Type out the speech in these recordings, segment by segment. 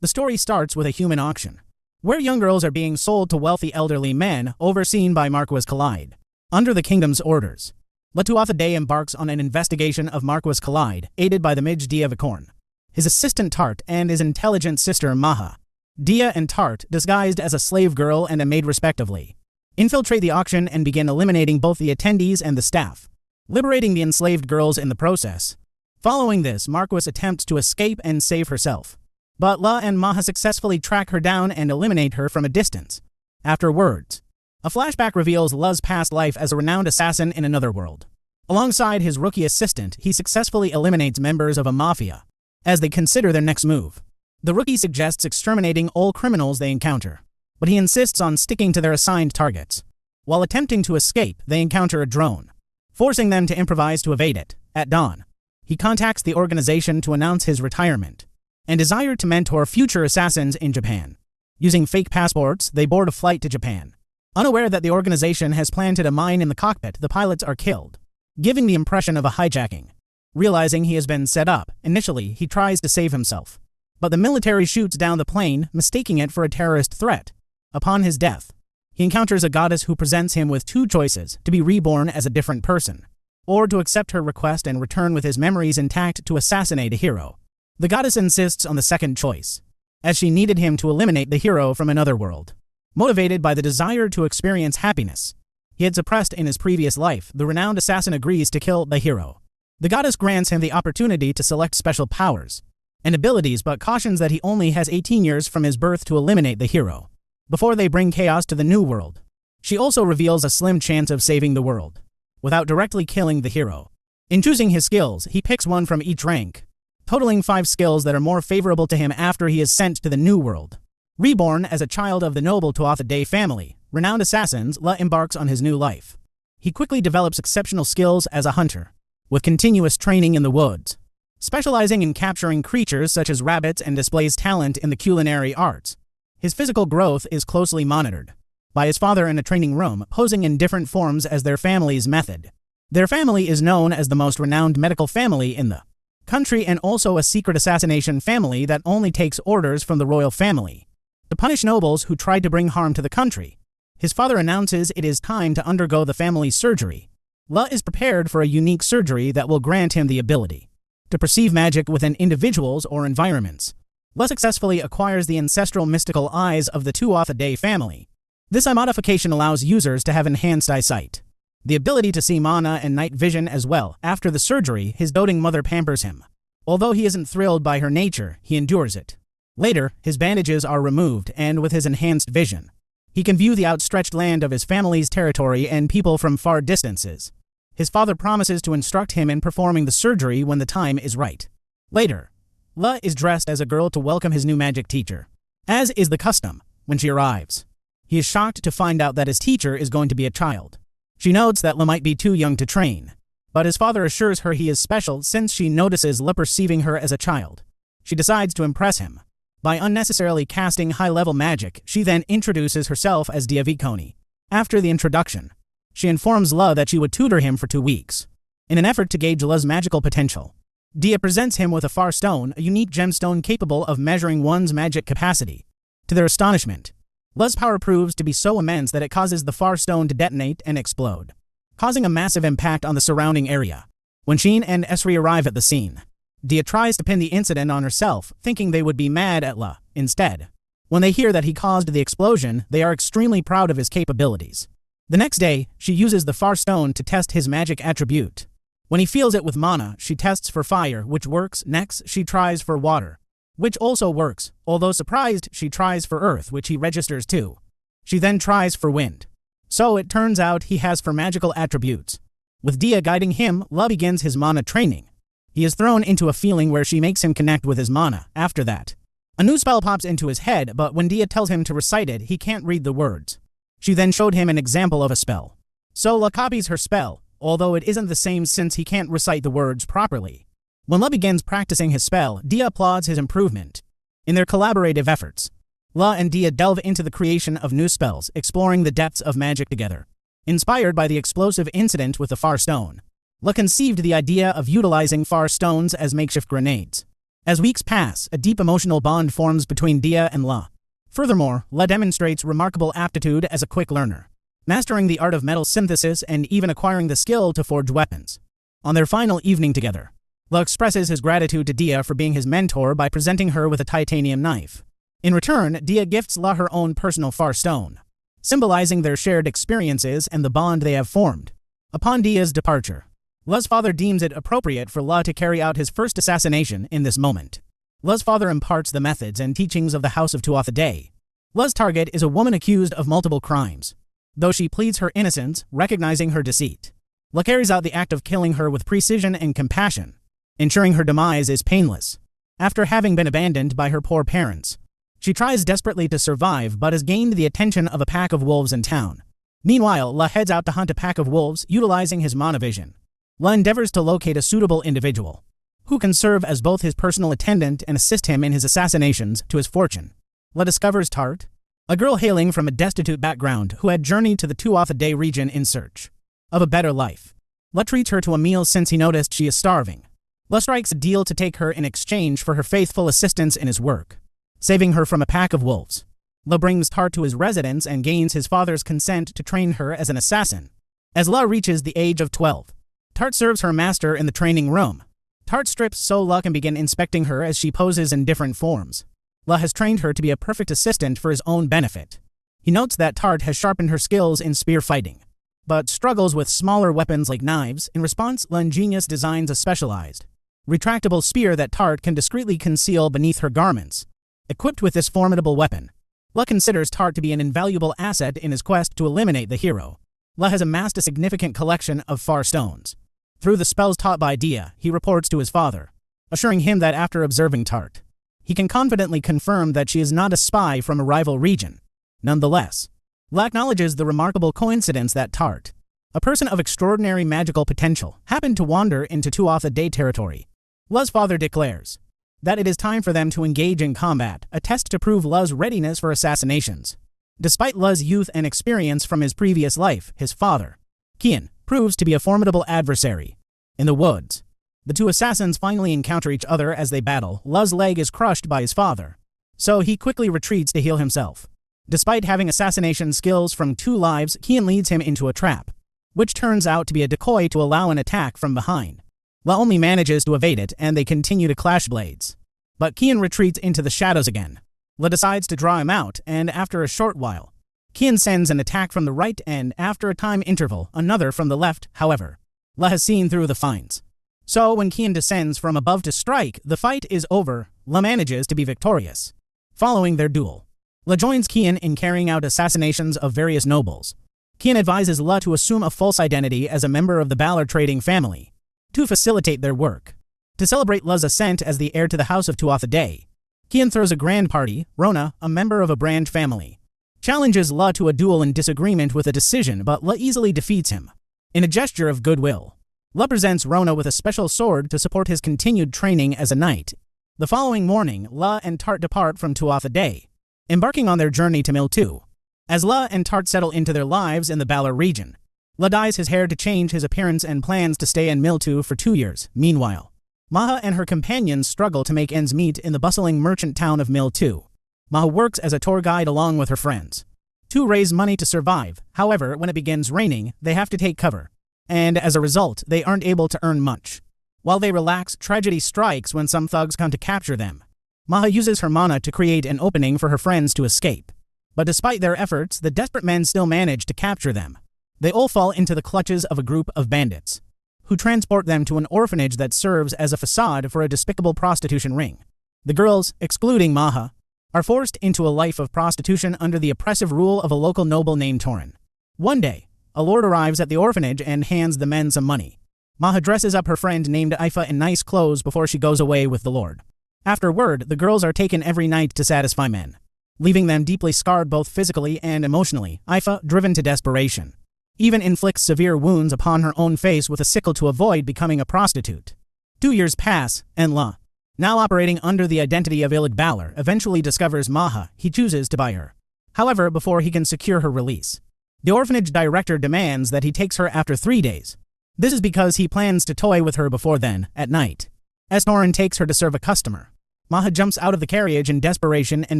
The story starts with a human auction, where young girls are being sold to wealthy elderly men overseen by Marquis Khalid. Under the kingdom's orders, Latuatha Day embarks on an investigation of Marquis Khalid, aided by the Mage Dia Vicorn, his assistant Tart, and his intelligent sister Maha. Dia and Tart, disguised as a slave girl and a maid respectively, infiltrate the auction and begin eliminating both the attendees and the staff, liberating the enslaved girls in the process. Following this, Marquis attempts to escape and save herself, but La and Maha successfully track her down and eliminate her from a distance. Afterwards, a flashback reveals La's past life as a renowned assassin in another world. Alongside his rookie assistant, he successfully eliminates members of a mafia as they consider their next move. The rookie suggests exterminating all criminals they encounter, but he insists on sticking to their assigned targets. While attempting to escape, they encounter a drone, forcing them to improvise to evade it. At dawn, he contacts the organization to announce his retirement and desire to mentor future assassins in Japan. Using fake passports, they board a flight to Japan. Unaware that the organization has planted a mine in the cockpit, the pilots are killed, giving the impression of a hijacking. Realizing he has been set up, initially he tries to save himself, but the military shoots down the plane, mistaking it for a terrorist threat. Upon his death, he encounters a goddess who presents him with two choices: to be reborn as a different person, or to accept her request and return with his memories intact to assassinate a hero. The goddess insists on the second choice, as she needed him to eliminate the hero from another world. Motivated by the desire to experience happiness he had suppressed in his previous life, the renowned assassin agrees to kill the hero. The goddess grants him the opportunity to select special powers and abilities, but cautions that he only has 18 years from his birth to eliminate the hero before they bring chaos to the new world. She also reveals a slim chance of saving the world without directly killing the hero. In choosing his skills, he picks one from each rank, totaling 5 skills that are more favorable to him after he is sent to the new world. Reborn as a child of the noble Tuatha Day family, renowned assassins, La embarks on his new life. He quickly develops exceptional skills as a hunter, with continuous training in the woods, specializing in capturing creatures such as rabbits, and displays talent in the culinary arts. His physical growth is closely monitored by his father in a training room, posing in different forms as their family's method. Their family is known as the most renowned medical family in the country, and also a secret assassination family that only takes orders from the royal family to punish nobles who tried to bring harm to the country. His father announces it is time to undergo the family's surgery. La is prepared for a unique surgery that will grant him the ability to perceive magic within individuals or environments. La successfully acquires the ancestral mystical eyes of the Tuatha Day family. This eye modification allows users to have enhanced eyesight, the ability to see mana and night vision as well. After the surgery, his doting mother pampers him. Although he isn't thrilled by her nature, he endures it. Later, his bandages are removed, and with his enhanced vision, he can view the outstretched land of his family's territory and people from far distances. His father promises to instruct him in performing the surgery when the time is right. Later, La is dressed as a girl to welcome his new magic teacher, as is the custom when she arrives. He is shocked to find out that his teacher is going to be a child. She notes that La might be too young to train, but his father assures her he is special since she notices La perceiving her as a child. She decides to impress him by unnecessarily casting high-level magic. She then introduces herself as Dia Viconi. After the introduction, she informs La that she would tutor him for 2 weeks. In an effort to gauge La's magical potential, Dia presents him with a Far Stone, a unique gemstone capable of measuring one's magic capacity. To their astonishment, La's power proves to be so immense that it causes the Far Stone to detonate and explode, causing a massive impact on the surrounding area. When Sheen and Esri arrive at the scene, Dia tries to pin the incident on herself, thinking they would be mad at La. Instead, when they hear that he caused the explosion, they are extremely proud of his capabilities. The next day, she uses the Far Stone to test his magic attribute. When he feels it with mana, she tests for fire, which works. Next, she tries for water, which also works. Although surprised, she tries for earth, which he registers too. She then tries for wind. So it turns out he has 4 magical attributes. With Dia guiding him, La begins his mana training. He is thrown into a feeling where she makes him connect with his mana. After that, a new spell pops into his head, but when Dia tells him to recite it, he can't read the words. She then showed him an example of a spell. So La copies her spell, although it isn't the same since he can't recite the words properly. When La begins practicing his spell, Dia applauds his improvement. In their collaborative efforts, La and Dia delve into the creation of new spells, exploring the depths of magic together. Inspired by the explosive incident with the Far Stone, La conceived the idea of utilizing Far Stones as makeshift grenades. As weeks pass, a deep emotional bond forms between Dia and La. Furthermore, La demonstrates remarkable aptitude as a quick learner, mastering the art of metal synthesis and even acquiring the skill to forge weapons. On their final evening together, La expresses his gratitude to Dia for being his mentor by presenting her with a titanium knife. In return, Dia gifts La her own personal far stone, symbolizing their shared experiences and the bond they have formed. Upon Dia's departure, La's father deems it appropriate for La to carry out his first assassination in this moment. La's father imparts the methods and teachings of the House of Tuatha Dé. La's target is a woman accused of multiple crimes, though she pleads her innocence, recognizing her deceit. La carries out the act of killing her with precision and compassion, ensuring her demise is painless. After having been abandoned by her poor parents, she tries desperately to survive but has gained the attention of a pack of wolves in town. Meanwhile, La heads out to hunt a pack of wolves utilizing his monovision. La endeavors to locate a suitable individual who can serve as both his personal attendant and assist him in his assassinations to his fortune. La discovers Tart, a girl hailing from a destitute background who had journeyed to the Tuatha Dé region in search of a better life. La treats her to a meal since he noticed she is starving. La strikes a deal to take her in exchange for her faithful assistance in his work, saving her from a pack of wolves. La brings Tart to his residence and gains his father's consent to train her as an assassin. As La reaches the age of 12, Tart serves her master in the training room. Tart strips so La can begin inspecting her as she poses in different forms. La has trained her to be a perfect assistant for his own benefit. He notes that Tart has sharpened her skills in spear fighting, but struggles with smaller weapons like knives. In response, La Ingenious designs a specialized, retractable spear that Tart can discreetly conceal beneath her garments. Equipped with this formidable weapon, La considers Tart to be an invaluable asset in his quest to eliminate the hero. La has amassed a significant collection of far stones. Through the spells taught by Dia, he reports to his father, assuring him that after observing Tart, he can confidently confirm that she is not a spy from a rival region. Nonetheless, La acknowledges the remarkable coincidence that Tart, a person of extraordinary magical potential, happened to wander into Tuatha Dé territory. La's father declares that it is time for them to engage in combat, a test to prove La's readiness for assassinations. Despite La's youth and experience from his previous life, his father, Kian, proves to be a formidable adversary. In the woods, the two assassins finally encounter each other as they battle. La's leg is crushed by his father, so he quickly retreats to heal himself. Despite having assassination skills from 2 lives, Kian leads him into a trap, which turns out to be a decoy to allow an attack from behind. La only manages to evade it, and they continue to clash blades. But Kian retreats into the shadows again. La decides to draw him out, and after a short while, Kian sends an attack from the right and, after a time interval, another from the left. However, La has seen through the feints. So when Kian descends from above to strike, the fight is over. La manages to be victorious. Following their duel, La joins Kian in carrying out assassinations of various nobles. Kian advises La to assume a false identity as a member of the Balor trading family to facilitate their work. To celebrate La's ascent as the heir to the House of Tuatha Dé, Kian throws a grand party. Rona, a member of a branch family, challenges La to a duel in disagreement with a decision, but La easily defeats him. In a gesture of goodwill, La presents Rona with a special sword to support his continued training as a knight. The following morning, La and Tart depart from Tuatha Dé, embarking on their journey to Miltu. As La and Tart settle into their lives in the Balor region, La dyes his hair to change his appearance and plans to stay in Miltu for 2 years. Meanwhile, Maha and her companions struggle to make ends meet in the bustling merchant town of Miltu. Maha works as a tour guide along with her friends to raise money to survive. However, when it begins raining, they have to take cover, and as a result, they aren't able to earn much. While they relax, tragedy strikes when some thugs come to capture them. Maha uses her mana to create an opening for her friends to escape. But despite their efforts, the desperate men still manage to capture them. They all fall into the clutches of a group of bandits, who transport them to an orphanage that serves as a facade for a despicable prostitution ring. The girls, excluding Maha, are forced into a life of prostitution under the oppressive rule of a local noble named Torin. One day, a lord arrives at the orphanage and hands the men some money. Maha dresses up her friend named Ifa in nice clothes before she goes away with the lord. Afterward, the girls are taken every night to satisfy men, leaving them deeply scarred both physically and emotionally. Ifa, driven to desperation, even inflicts severe wounds upon her own face with a sickle to avoid becoming a prostitute. 2 years pass, and La, now operating under the identity of Ilig Balor, eventually discovers Maha. He chooses to buy her. However, before he can secure her release, the orphanage director demands that he takes her after 3 days. This is because he plans to toy with her before then, at night. Esnoran takes her to serve a customer. Maha jumps out of the carriage in desperation and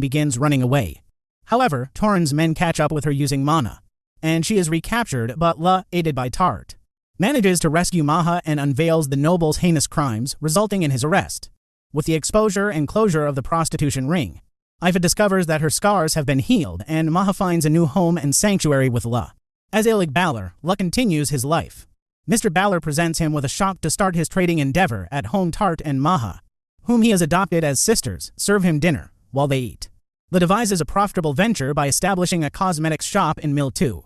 begins running away. However, Torrhen's men catch up with her using mana, and she is recaptured, but La, aided by Tart, manages to rescue Maha and unveils the noble's heinous crimes, resulting in his arrest. With the exposure and closure of the prostitution ring, Iva discovers that her scars have been healed, and Maha finds a new home and sanctuary with La. As Alig Balor, La continues his life. Mr. Balor presents him with a shop to start his trading endeavor at home. Tart and Maha, whom he has adopted as sisters, serve him dinner while they eat. La devises a profitable venture by establishing a cosmetics shop in Mill 2.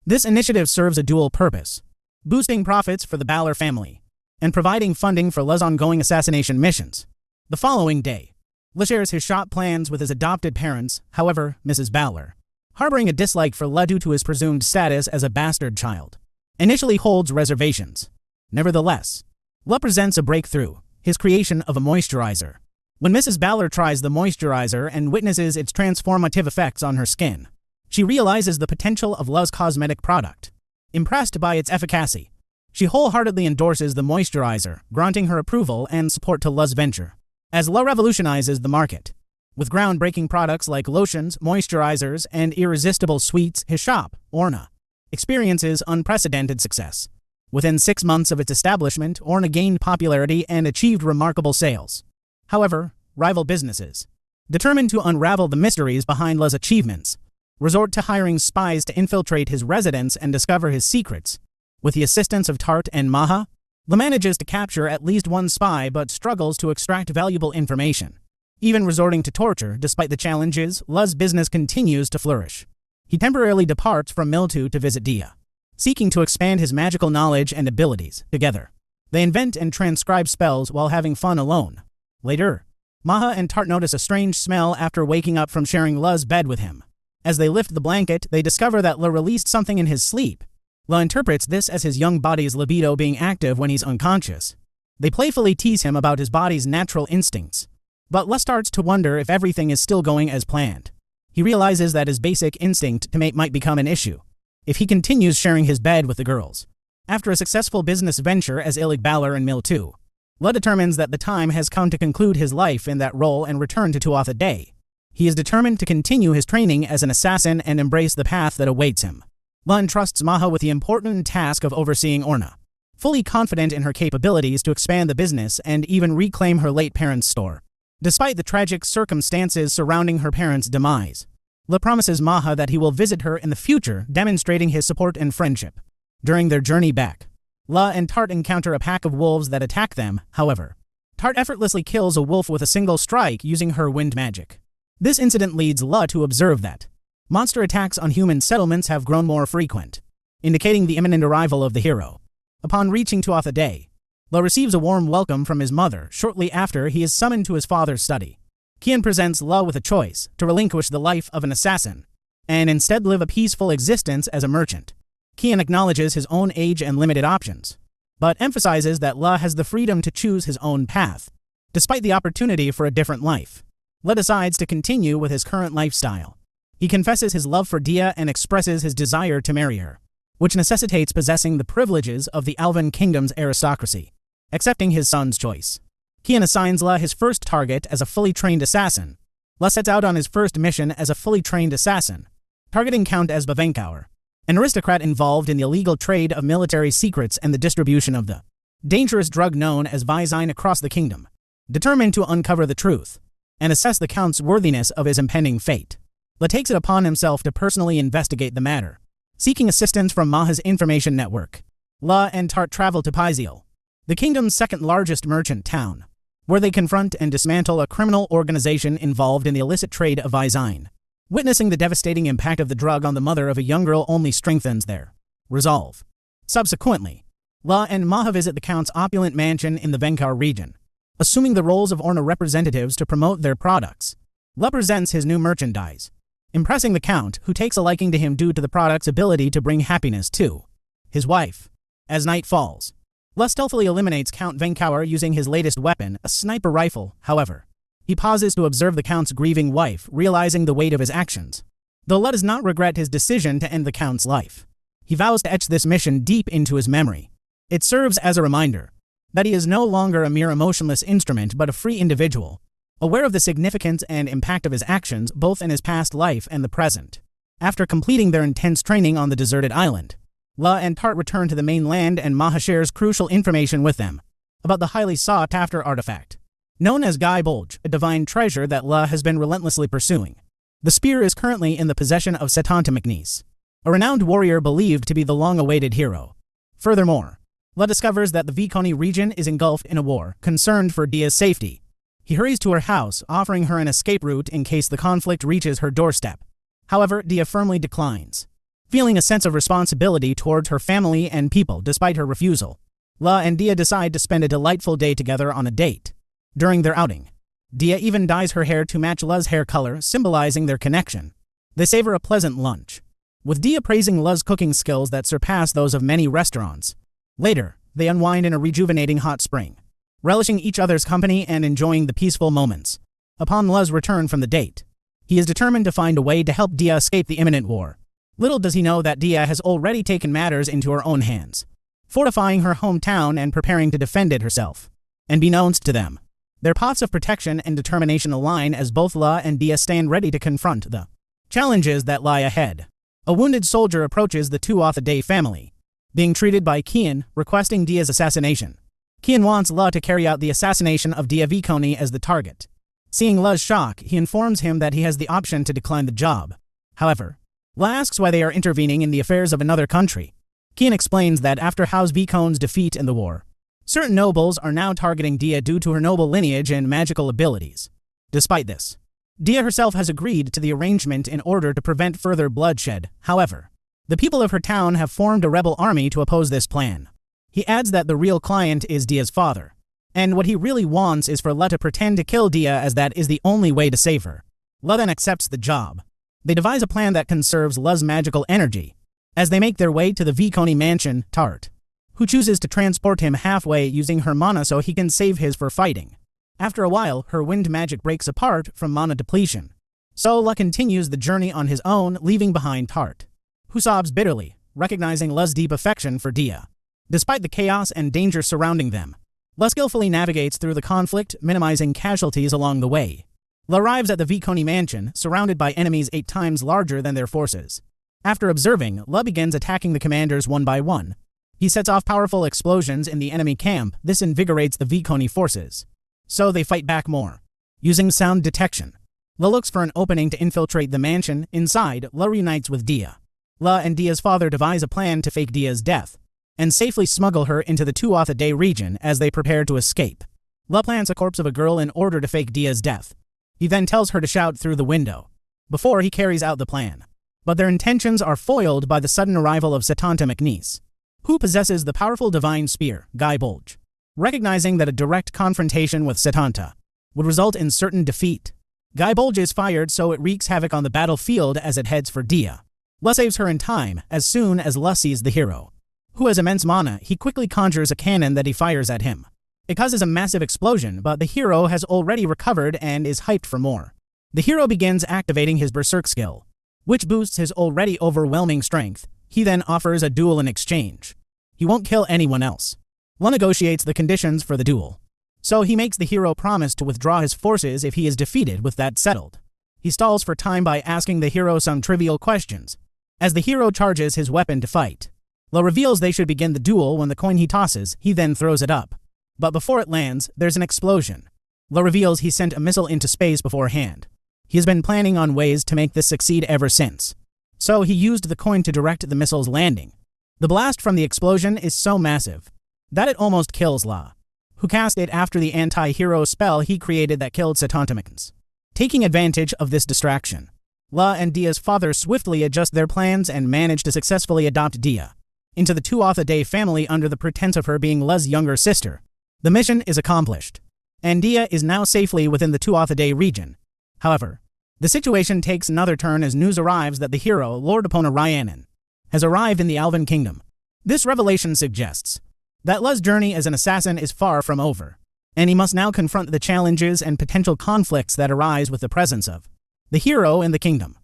This initiative serves a dual purpose: boosting profits for the Balor family and providing funding for La's ongoing assassination missions. The following day, La shares his shop plans with his adopted parents. However, Mrs. Balor, harboring a dislike for La due to his presumed status as a bastard child, initially holds reservations. Nevertheless, La presents a breakthrough: his creation of a moisturizer. When Mrs. Balor tries the moisturizer and witnesses its transformative effects on her skin, she realizes the potential of La's cosmetic product. Impressed by its efficacy, she wholeheartedly endorses the moisturizer, granting her approval and support to La's venture. As La revolutionizes the market with groundbreaking products like lotions, moisturizers, and irresistible sweets, his shop, Orna, experiences unprecedented success. Within 6 months of its establishment, Orna gained popularity and achieved remarkable sales. However, rival businesses, determined to unravel the mysteries behind La's achievements, resort to hiring spies to infiltrate his residence and discover his secrets. With the assistance of Tart and Maha, La manages to capture at least one spy but struggles to extract valuable information. Even resorting to torture despite the challenges, La's business continues to flourish. He temporarily departs from Mill 2 to visit Dia, seeking to expand his magical knowledge and abilities. Together, they invent and transcribe spells while having fun alone. Later, Maha and Tart notice a strange smell after waking up from sharing La's bed with him. As they lift the blanket, they discover that La released something in his sleep. La interprets this as his young body's libido being active when he's unconscious. They playfully tease him about his body's natural instincts, but La starts to wonder if everything is still going as planned. He realizes that his basic instinct to mate might become an issue if he continues sharing his bed with the girls. After a successful business venture as Alig Balor in Mill 2, La determines that the time has come to conclude his life in that role and return to Tuatha Dé. He is determined to continue his training as an assassin and embrace the path that awaits him. La entrusts Maha with the important task of overseeing Orna, fully confident in her capabilities to expand the business and even reclaim her late parents' store. Despite the tragic circumstances surrounding her parents' demise, La promises Maha that he will visit her in the future, demonstrating his support and friendship. During their journey back, La and Tart encounter a pack of wolves that attack them. However, Tart effortlessly kills a wolf with a single strike using her wind magic. This incident leads La to observe that monster attacks on human settlements have grown more frequent, indicating the imminent arrival of the hero. Upon reaching Tuatha Dé, La receives a warm welcome from his mother shortly after he is summoned to his father's study. Kian presents La with a choice: to relinquish the life of an assassin and instead live a peaceful existence as a merchant. Kian acknowledges his own age and limited options, but emphasizes that La has the freedom to choose his own path, despite the opportunity for a different life. La decides to continue with his current lifestyle. He confesses his love for Dia and expresses his desire to marry her, which necessitates possessing the privileges of the Alvan Kingdom's aristocracy. Accepting his son's choice, Kian assigns La his first target as a fully trained assassin. La sets out on his first mission as a fully trained assassin, targeting Count Esbavenkaur, an aristocrat involved in the illegal trade of military secrets and the distribution of the dangerous drug known as Visine across the kingdom. Determined to uncover the truth and assess the Count's worthiness of his impending fate, La takes it upon himself to personally investigate the matter. Seeking assistance from Maha's information network, La and Tart travel to Pyziel, the kingdom's second-largest merchant town, where they confront and dismantle a criminal organization involved in the illicit trade of Visine. Witnessing the devastating impact of the drug on the mother of a young girl only strengthens their resolve. Subsequently, La and Maha visit the Count's opulent mansion in the Venkaur region, assuming the roles of Orna representatives to promote their products. La presents his new merchandise, impressing the Count, who takes a liking to him due to the product's ability to bring happiness to his wife. As night falls, La stealthily eliminates Count Venkaur using his latest weapon, a sniper rifle. However, he pauses to observe the Count's grieving wife, realizing the weight of his actions. Though La does not regret his decision to end the Count's life, he vows to etch this mission deep into his memory. It serves as a reminder that he is no longer a mere emotionless instrument but a free individual, aware of the significance and impact of his actions both in his past life and the present. After completing their intense training on the deserted island, La and Tart return to the mainland, and Maha shares crucial information with them about the highly sought-after artifact known as Guy Bulge, a divine treasure that La has been relentlessly pursuing. The spear is currently in the possession of Setanta McNeese, a renowned warrior believed to be the long-awaited hero. Furthermore, La discovers that the Viconi region is engulfed in a war. Concerned for Dia's safety, he hurries to her house, offering her an escape route in case the conflict reaches her doorstep. However, Dia firmly declines, feeling a sense of responsibility towards her family and people despite her refusal. La and Dia decide to spend a delightful day together on a date. During their outing, Dia even dyes her hair to match La's hair color, symbolizing their connection. They savor a pleasant lunch, with Dia praising La's cooking skills that surpass those of many restaurants. Later, they unwind in a rejuvenating hot spring, relishing each other's company and enjoying the peaceful moments. Upon La's return from the date, he is determined to find a way to help Dia escape the imminent war. Little does he know that Dia has already taken matters into her own hands, fortifying her hometown and preparing to defend it herself. Unbeknownst to them, their paths of protection and determination align as both La and Dia stand ready to confront the challenges that lie ahead. A wounded soldier approaches the Tuatha family, being treated by Kian, requesting Dia's assassination. Kian wants La to carry out the assassination of Dia Viconi as the target. Seeing La's shock, he informs him that he has the option to decline the job. However, La asks why they are intervening in the affairs of another country. Kian explains that after House Vicon's defeat in the war, certain nobles are now targeting Dia due to her noble lineage and magical abilities. Despite this, Dia herself has agreed to the arrangement in order to prevent further bloodshed. However, the people of her town have formed a rebel army to oppose this plan. He adds that the real client is Dia's father, and what he really wants is for La to pretend to kill Dia, as that is the only way to save her. La then accepts the job. They devise a plan that conserves La's magical energy. As they make their way to the Viconi mansion, Tart, who chooses to transport him halfway using her mana so he can save his for fighting. After a while, her wind magic breaks apart from mana depletion. So La continues the journey on his own, leaving behind Tart, who sobs bitterly, recognizing La's deep affection for Dia. Despite the chaos and danger surrounding them, La skillfully navigates through the conflict, minimizing casualties along the way. La arrives at the Viconi mansion, surrounded by enemies 8 times larger than their forces. After observing, La begins attacking the commanders one by one. He sets off powerful explosions in the enemy camp. This invigorates the Viconi forces, so they fight back more. Using sound detection, La looks for an opening to infiltrate the mansion. Inside, La reunites with Dia. La and Dia's father devise a plan to fake Dia's death and safely smuggle her into the Tuatha region as they prepare to escape. La plants a corpse of a girl in order to fake Dia's death. He then tells her to shout through the window before he carries out the plan. But their intentions are foiled by the sudden arrival of Setanta McNeese, who possesses the powerful divine spear, Guy Bulge. Recognizing that a direct confrontation with Setanta would result in certain defeat, Guy Bulge is fired so it wreaks havoc on the battlefield as it heads for Dia. La saves her in time. As soon as La sees the hero, who has immense mana, he quickly conjures a cannon that he fires at him. It causes a massive explosion, but the hero has already recovered and is hyped for more. The hero begins activating his Berserk skill, which boosts his already overwhelming strength. He then offers a duel in exchange. He won't kill anyone else. La negotiates the conditions for the duel, so he makes the hero promise to withdraw his forces if he is defeated. With that settled, he stalls for time by asking the hero some trivial questions. As the hero charges his weapon to fight, La reveals they should begin the duel when the coin he tosses, he then throws it up. But before it lands, there's an explosion. La reveals he sent a missile into space beforehand. He has been planning on ways to make this succeed ever since, so he used the coin to direct the missile's landing. The blast from the explosion is so massive that it almost kills La, who cast it after the anti-hero spell he created that killed Setanta McNeese. Taking advantage of this distraction, La and Dia's father swiftly adjust their plans and manage to successfully adopt Dia into the Tuatha family under the pretense of her being La's younger sister. The mission is accomplished, and Dia is now safely within the Tuatha region. However, the situation takes another turn as news arrives that the hero, Lord Epona Rhiannon, has arrived in the Alvin Kingdom. This revelation suggests that La's journey as an assassin is far from over, and he must now confront the challenges and potential conflicts that arise with the presence of the hero in the kingdom.